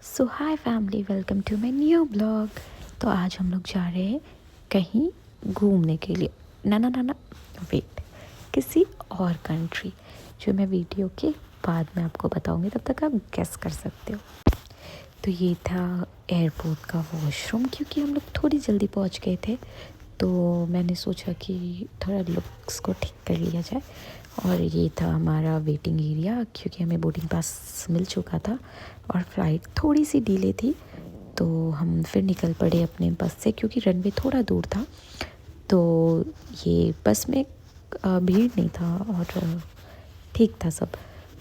So hi family, welcome to my new blog. तो आज हम लोग जा रहे हैं कहीं घूमने के लिए। ना ना ना ना, वेट, किसी और कंट्री, जो मैं वीडियो के बाद में आपको बताऊंगी। तब तक आप गेस कर सकते हो। तो ये था एयरपोर्ट का वॉशरूम, क्योंकि हम लोग थोड़ी जल्दी पहुंच गए थे। तो मैंने सोचा कि थोड़ा लुक्स को ठीक कर लिया जाए। और ये था हमारा वेटिंग एरिया, क्योंकि हमें बोर्डिंग पास मिल चुका था और फ्लाइट थोड़ी सी डिले थी। तो हम फिर निकल पड़े अपने बस से, क्योंकि रनवे थोड़ा दूर था। तो ये बस में भीड़ नहीं था और ठीक था सब।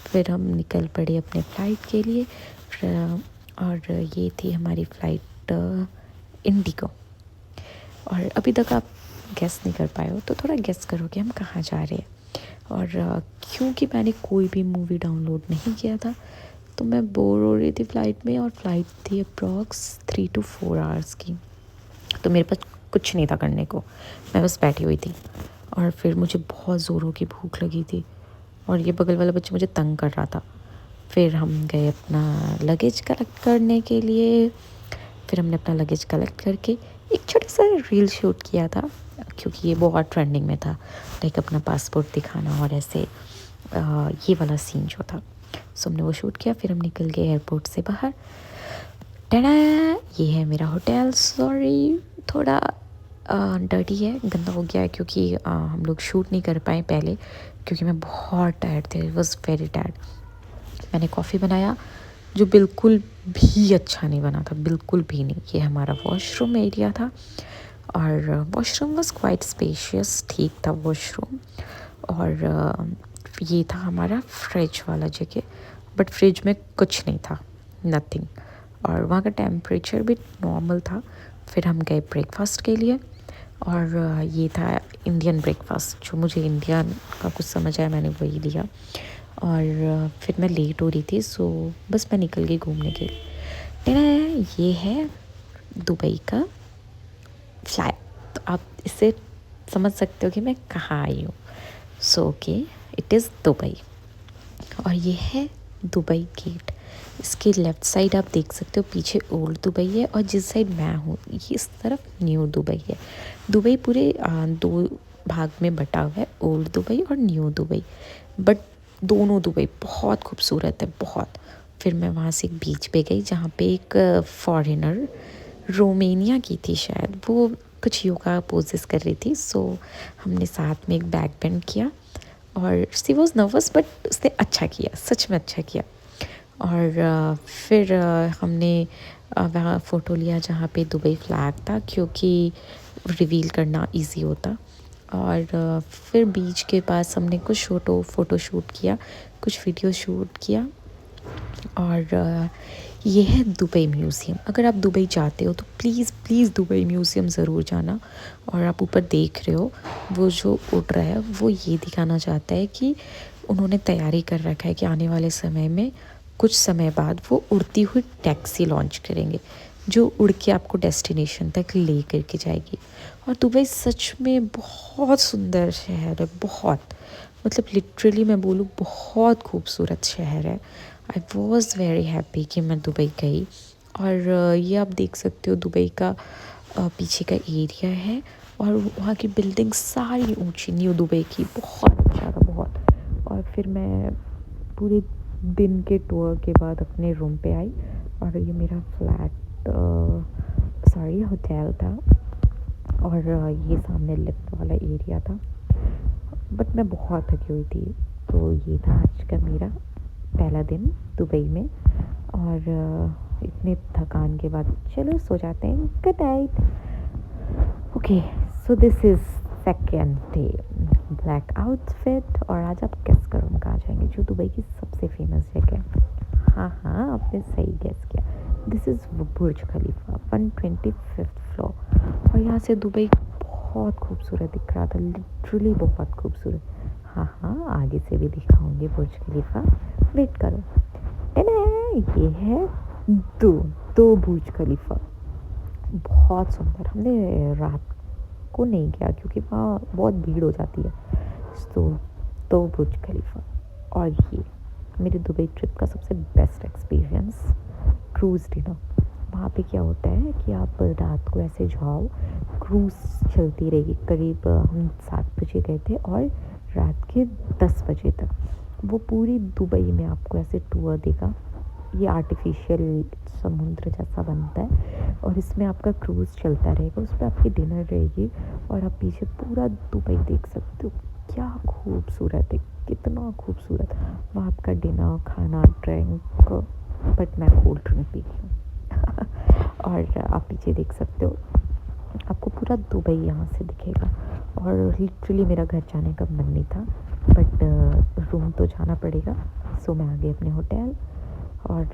फिर हम निकल पड़े अपने फ़्लाइट के लिए। और ये थी हमारी फ़्लाइट इंडिगो। और अभी तक आप गेस नहीं कर पाए हो, तो थोड़ा गेस करो कि हम कहाँ जा रहे हैं। और क्योंकि मैंने कोई भी मूवी डाउनलोड नहीं किया था, तो मैं बोर हो रही थी फ़्लाइट में। और फ़्लाइट थी अप्रॉक्स 3 to 4 आवर्स की। तो मेरे पास कुछ नहीं था करने को, मैं बस बैठी हुई थी। और फिर मुझे बहुत ज़ोरों की भूख लगी थी, और ये बगल वाला बच्चा मुझे तंग कर रहा था। फिर हम गए अपना लगेज कलेक्ट करने के लिए। फिर हमने अपना लगेज कलेक्ट करके एक छोटा सा रील शूट किया था, क्योंकि ये बहुत ट्रेंडिंग में था। लाइक अपना पासपोर्ट दिखाना और ऐसे ये वाला सीन जो था। सो हमने वो शूट किया। फिर हम निकल गए एयरपोर्ट से बाहर। टडा, ये है मेरा होटल। सॉरी, थोड़ा डर्टी है, गंदा हो गया है, क्योंकि हम लोग शूट नहीं कर पाए पहले, क्योंकि मैं बहुत टायर्ड थे। Was very tired. मैंने कॉफ़ी बनाया, जो बिल्कुल भी अच्छा नहीं बना था, बिल्कुल भी नहीं। ये हमारा वॉशरूम एरिया था, और वॉशरूम वॉज क्वाइट स्पेशियस, ठीक था वॉशरूम। और ये था हमारा फ्रिज वाला जगह, बट फ्रिज में कुछ नहीं था, नथिंग। और वहाँ का टेम्परेचर भी नॉर्मल था। फिर हम गए ब्रेकफास्ट के लिए, और ये था इंडियन ब्रेकफास्ट, जो मुझे इंडियन का कुछ समझ आया, मैंने वही लिया। और फिर मैं लेट हो रही थी, सो बस मैं निकल गई घूमने के लिए। ये है दुबई का फ्लाई। तो आप इससे समझ सकते हो कि मैं कहाँ आई हूँ। So okay, it is Dubai. और ये है दुबई गेट। इसके लेफ़्ट साइड आप देख सकते हो, पीछे ओल्ड दुबई है, और जिस साइड मैं हूँ ये इस तरफ न्यू दुबई है। दुबई पूरे दो भाग में बटा हुआ है, ओल्ड दुबई और न्यू दुबई। बट दोनों दुबई बहुत खूबसूरत है, बहुत। फिर मैं वहाँ से एक बीच पे गई, जहाँ पे एक फॉरेनर, रोमेनिया की थी शायद, वो कुछ योगा पोजेस कर रही थी। सो हमने साथ में एक बैक बेंड किया, और सी वॉज नर्वस, बट उसने अच्छा किया, सच में अच्छा किया। और फिर हमने वहाँ फ़ोटो लिया जहाँ पे दुबई फ्लैग था, क्योंकि रिवील करना इजी होता। और फिर बीच के पास हमने कुछ फ़ोटो शूट किया, कुछ वीडियो शूट किया। और ये है दुबई म्यूज़ियम। अगर आप दुबई जाते हो तो प्लीज़ प्लीज़ दुबई म्यूज़ियम ज़रूर जाना। और आप ऊपर देख रहे हो, वो जो उड़ रहा है, वो ये दिखाना चाहता है कि उन्होंने तैयारी कर रखा है कि आने वाले समय में कुछ समय बाद वो उड़ती हुई टैक्सी लॉन्च करेंगे, जो उड़ के आपको डेस्टिनेशन तक ले करके जाएगी। और दुबई सच में बहुत सुंदर शहर है, बहुत, मतलब लिटरली मैं बोलूँ बहुत खूबसूरत शहर है। आई वॉज़ वेरी हैप्पी कि मैं दुबई गई। और ये आप देख सकते हो दुबई का पीछे का एरिया है, और वहाँ की बिल्डिंग सारी ऊंची, न्यू दुबई की, बहुत ज़्यादा, बहुत। और फिर मैं पूरे दिन के टूर के बाद अपने रूम पे आई, और ये मेरा फ्लैट, सॉरी, होटल था। और ये सामने लिफ्ट वाला एरिया था। बट मैं बहुत थकी हुई थी। तो ये था आज का मेरा पहला दिन दुबई में। और इतने थकान के बाद चलो सो जाते हैं। Good night. Okay, so this is second day. Black outfit. और आज आप गेस करो हम कहाँ जाएंगे, जो दुबई की सबसे फेमस जगह। हाँ हाँ, आपने सही गेस किया। This is Burj Khalifa, 125th floor. और यहाँ से दुबई बहुत खूबसूरत दिख रहा था, लिटरली बहुत खूबसूरत। हाँ हाँ, आगे से भी दिखाऊंगी बुर्ज खलीफा, वेट करो। ये है दो दो बुर्ज खलीफा, बहुत सुंदर। हमने रात को नहीं किया, क्योंकि वहाँ बहुत भीड़ हो जाती है। तो दो बुर्ज खलीफा। और ये मेरे दुबई ट्रिप का सबसे बेस्ट एक्सपीरियंस, क्रूज़ डिनर। वहाँ पे क्या होता है कि आप रात को ऐसे जाओ, क्रूज़ चलती रहेगी करीब हम 7 बजे गए थे और रात के 10 बजे तक। वो पूरी दुबई में आपको ऐसे टूर देगा। ये आर्टिफिशियल समुद्र जैसा बनता है और इसमें आपका क्रूज़ चलता रहेगा, उस पे आपकी डिनर रहेगी और आप पीछे पूरा दुबई देख सकते हो। क्या खूबसूरत है, कितना खूबसूरत। वहाँ आपका डिनर, खाना, ड्रिंक, बट मैं कोल्ड ड्रिंक पी रही हूँ और आप पीछे देख सकते हो, आपको पूरा दुबई यहाँ से दिखेगा। और लिटरली मेरा घर जाने का मन नहीं था, बट रूम तो जाना पड़ेगा, सो मैं आ गई अपने होटल। और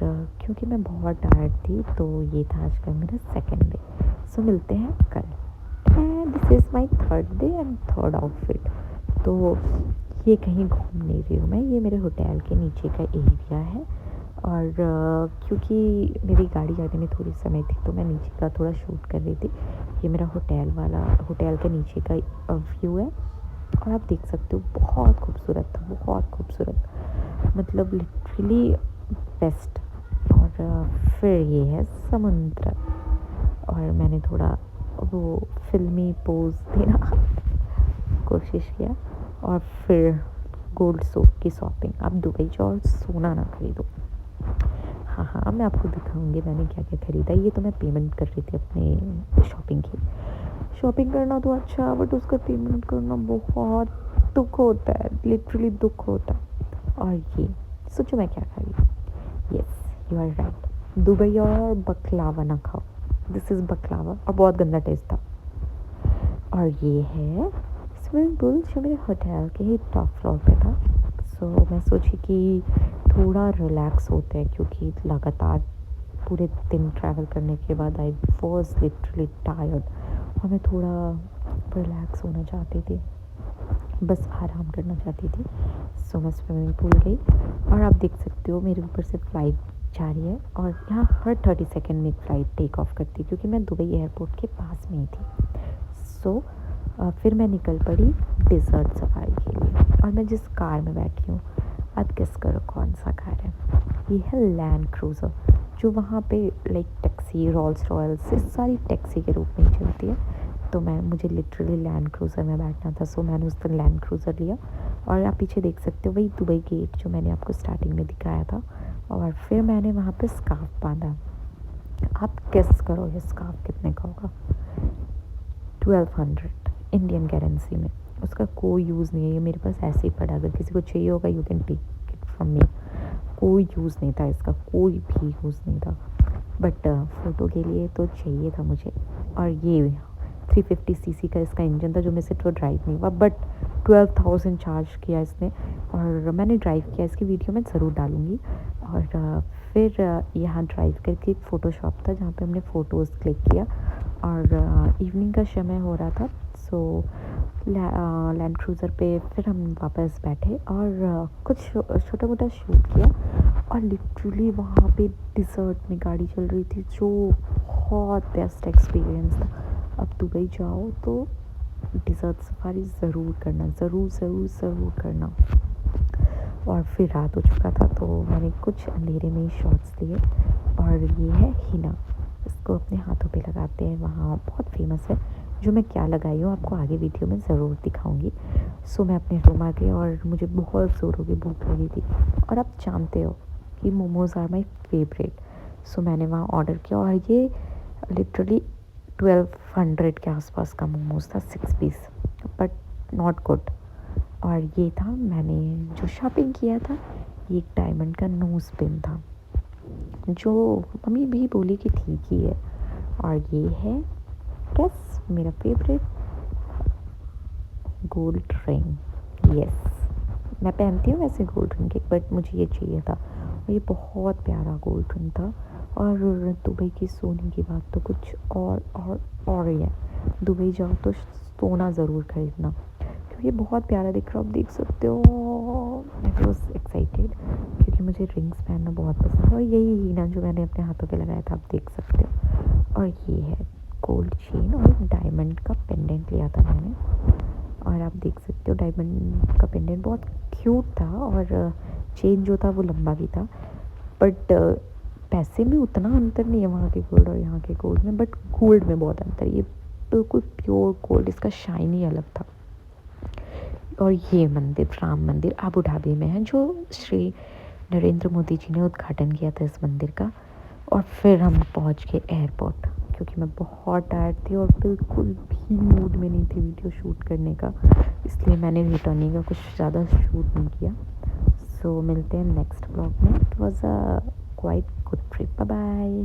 क्योंकि मैं बहुत टायर्ड थी तो ये था आज का मेरा सेकंड डे। सो मिलते हैं कल। And this is my third day and third outfit. तो ये कहीं घूम नहीं रही हूँ मैं, ये मेरे होटल के नीचे का एरिया है। और क्योंकि मेरी गाड़ी आने में थोड़ी समय थी तो मैं नीचे का थोड़ा शूट कर रही थी। ये मेरा होटल के नीचे का व्यू है और आप देख सकते हो बहुत खूबसूरत था, बहुत खूबसूरत, मतलब लिटरली बेस्ट। और फिर ये है समुद्र और मैंने थोड़ा वो फिल्मी पोज देना कोशिश किया। और फिर गोल्ड सोप की शॉपिंग। आप दुबई जाओ और सोना ना खरीदो। हाँ हाँ, मैं आपको दिखाऊंगी मैंने क्या क्या ख़रीदा। ये तो मैं पेमेंट कर रही थी अपने शॉपिंग की। शॉपिंग करना तो अच्छा, बट उसका पेमेंट करना बहुत दुख होता है, लिटरली दुख होता है। और ये सोचो मैं क्या खा रही। Yes, you are right, Dubai और बकलावा ना खाओ। दिस इज़ बकलावा और बहुत गंदा टेस्ट था। और ये है स्विमिंग पूल जो मेरे होटल के ही टॉप फ्लोर पे था। सो मैं सोची कि थोड़ा रिलैक्स होते हैं क्योंकि लगातार पूरे दिन ट्रैवल करने के बाद आई वॉज लिटरली टायर्ड और मैं थोड़ा रिलैक्स होना चाहती थी, बस आराम करना चाहती थी। सो मैं स्विमिंग पूल गई और आप देख सकते हो मेरे ऊपर से फ़्लाइट जा रही है और यहाँ हर 30 सेकेंड में एक फ़्लाइट टेक ऑफ करती है क्योंकि मैं दुबई एयरपोर्ट के पास में ही थी। सो फिर मैं निकल पड़ी डिज़र्ट सफारी के लिए और मैं जिस कार में बैठी हूँ, अब गेस करो कौन सा कार है। ये है लैंड क्रूज़र, जो वहाँ पे लाइक टैक्सी, रोल्स रॉयल्स, इस सारी टैक्सी के रूप में ही चलती है। तो मुझे लिटरली लैंड क्रूज़र में बैठना था, सो मैंने उस दिन लैंड क्रूज़र लिया। और आप पीछे देख सकते हो वही दुबई गेट जो मैंने आपको स्टार्टिंग में दिखाया था। और फिर मैंने वहाँ पे स्कार्फ बांधा। आप गेस करो ये स्कार्फ कितने का होगा। 1200 इंडियन करेंसी में। उसका कोई यूज़ नहीं है, ये मेरे पास ऐसे ही पड़ा। अगर किसी को चाहिए होगा you can take it from me. कोई यूज़ नहीं था इसका, कोई भी यूज़ नहीं था, बट फ़ोटो के लिए तो चाहिए था मुझे। और ये 350 सीसी का इसका इंजन था जो मेरे से तो ड्राइव नहीं हुआ, बट 12,000 चार्ज किया इसने और मैंने ड्राइव किया। इसकी वीडियो मैं ज़रूर डालूँगी। और फिर यहाँ ड्राइव करके एक फ़ोटोशॉप था जहाँ पे हमने फ़ोटोज़ क्लिक किया और इवनिंग का समय हो रहा था। सो लैंड क्रूज़र पे फिर हम वापस बैठे और कुछ छोटा मोटा शूट किया। और लिटरली वहाँ पे डिज़र्ट में गाड़ी चल रही थी जो बहुत बेस्ट एक्सपीरियंस था। अब दुबई जाओ तो डिज़र्ट सफारी ज़रूर करना, ज़रूर ज़रूर ज़रूर करना। और फिर रात हो चुका था तो मैंने कुछ अंधेरे में ही शॉट्स लिए। और ये है हिना, इसको अपने हाथों पे लगाते हैं, वहाँ बहुत फेमस है। जो मैं क्या लगाई हूँ आपको आगे वीडियो में ज़रूर दिखाऊंगी। सो मैं अपने रूम आ गई और मुझे बहुत ज़ोरों की भूख लगी थी और आप जानते हो कि मोमोज़ आर माई फेवरेट। सो मैंने वहाँ ऑर्डर किया और ये लिटरली 1200 के आसपास का मोमोज़ था, 6 पीस, बट नॉट गुड। और ये था मैंने जो शॉपिंग किया था, ये एक डायमंड का नोज़ पिन था जो मम्मी भी बोली कि ठीक ही है। और ये है गेस मेरा फेवरेट गोल्ड रिंग। यस, मैं पहनती हूँ वैसे गोल्ड रिंग के, बट मुझे ये चाहिए था और ये बहुत प्यारा गोल्ड रिंग था। और दुबई की सोने की बात तो कुछ और ही है। दुबई जाओ तो सोना ज़रूर खरीदना क्योंकि ये बहुत प्यारा दिख रहा है। आप देख सकते हो आई वॉज एक्साइटेड क्योंकि मुझे रिंग्स पहनना बहुत पसंद है और यही ही ना जो मैंने अपने हाथों पे लगाया था, आप देख सकते हो। और ये है गोल्ड चेन और एक डायमंड का पेंडेंट लिया था मैंने। और आप देख सकते हो डायमंड का पेंडेंट बहुत क्यूट था और चेन जो था वो लंबा भी था, बट पैसे में उतना अंतर नहीं है वहाँ के गोल्ड और यहाँ के गोल्ड में, बट गोल्ड में बहुत अंतर है। ये बिल्कुल प्योर गोल्ड, इसका शाइन ही अलग था। और ये मंदिर, राम मंदिर, अबू धाबी में है, जो श्री नरेंद्र मोदी जी ने उद्घाटन किया था इस मंदिर का। और फिर हम पहुंच गए एयरपोर्ट, क्योंकि मैं बहुत टायर्ड थी और बिल्कुल भी मूड में नहीं थी वीडियो शूट करने का, इसलिए मैंने रिटर्निंग का कुछ ज़्यादा शूट नहीं किया। सो मिलते हैं नेक्स्ट ब्लॉग में। It was a quite good trip. Bye bye.